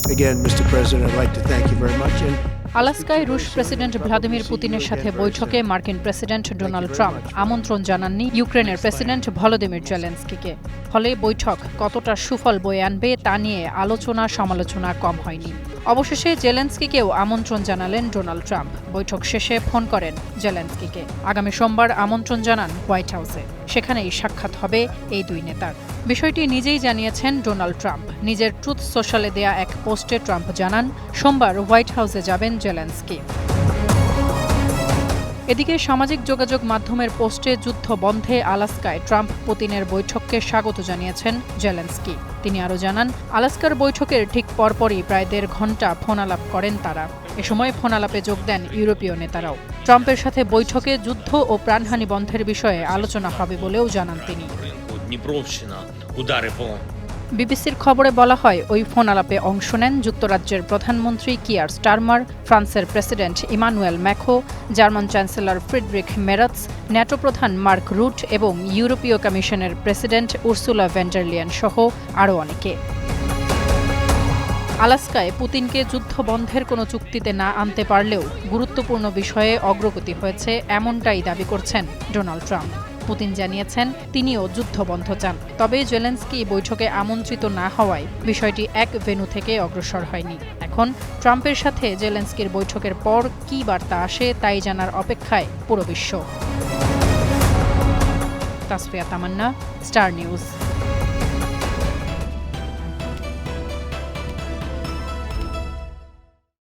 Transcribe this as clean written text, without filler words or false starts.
Again, Mr. President, I'd like to thank you very much. আলাস্কায় রুশ president Vladimir পুতিনের সাথে বৈঠকে মার্কিন প্রেসিডেন্ট ডোনাল্ড ট্রাম্প আমন্ত্রণ জানাননি ইউক্রেনের প্রেসিডেন্ট ভলোদিমির জেলেনস্কিকে। ফলে বৈঠক কতটা সুফল বয়ে আনবে তা নিয়ে আলোচনা সমালোচনা কম হয়নি। অবশেষে জেলেনস্কিকেও আমন্ত্রণ জানালেন ডোনাল্ড ট্রাম্প। বৈঠক শেষে ফোন করেন জেলেনস্কিকে। আগামী সোমবার আমন্ত্রণ জানান হোয়াইট হাউসে। সেখানেই সাক্ষাৎ হবে এই দুই নেতার। বিষয়টি নিজেই জানিয়েছেন ডোনাল্ড ট্রাম্প। নিজের ট্রুথ সোশ্যালে দেয়া এক পোস্টে ট্রাম্প জানান, সোমবার হোয়াইট হাউসে যাবেন জেলেনস্কি। এদিকে সামাজিক যোগাযোগ মাধ্যমের পোস্টে যুদ্ধ বন্ধে আলাস্কায় ট্রাম্প পুতিনের বৈঠককে স্বাগত জানিয়েছেন জেলেনস্কি। তিনি আরও জানান, আলাস্কার বৈঠকের ঠিক পরপরই প্রায় ১.৫ ঘণ্টা ফোন আলাপ করেন তারা। এ সময় ফোন আলাপে যোগ দেন ইউরোপীয় নেতারাও। ট্রাম্পের সাথে বৈঠকে যুদ্ধ ও প্রাণহানি বন্ধের বিষয়ে আলোচনা হবে বলেও জানান তিনি। বিবিসির খবরে বলা হয়, ওই ফোন আলাপে অংশ নেন যুক্তরাজ্যের প্রধানমন্ত্রী কিয়ার স্টারমার, ফ্রান্সের president Emmanuel Macron, German chancellor Friedrich Merz, NATO প্রধান মার্ক রুট এবং ইউরোপীয় কমিশনের president Ursula von der Leyen সহ আরও অনেকে। আলাস্কায় পুতিনকে যুদ্ধ বন্ধের কোনো চুক্তিতে না আনতে পারলেও গুরুত্বপূর্ণ বিষয়ে অগ্রগতি হয়েছে, এমনটাই দাবি করছেন ডোনাল্ড ট্রাম্প। পুতিন জানিয়েছেন তিনিও যুদ্ধবন্ধ চান। তবে জেলেনস্কি বৈঠকে আমন্ত্রিত না হওয়ায় বিষয়টি এক ভেন্যু থেকে অগ্রসর হয়নি। এখন ট্রাম্পের সাথে জেলেনস্কির বৈঠকের পর কী বার্তা আসে তাই জানার অপেক্ষায় পুরো বিশ্ব। তাসফিয়া তামান্না, স্টার নিউজ।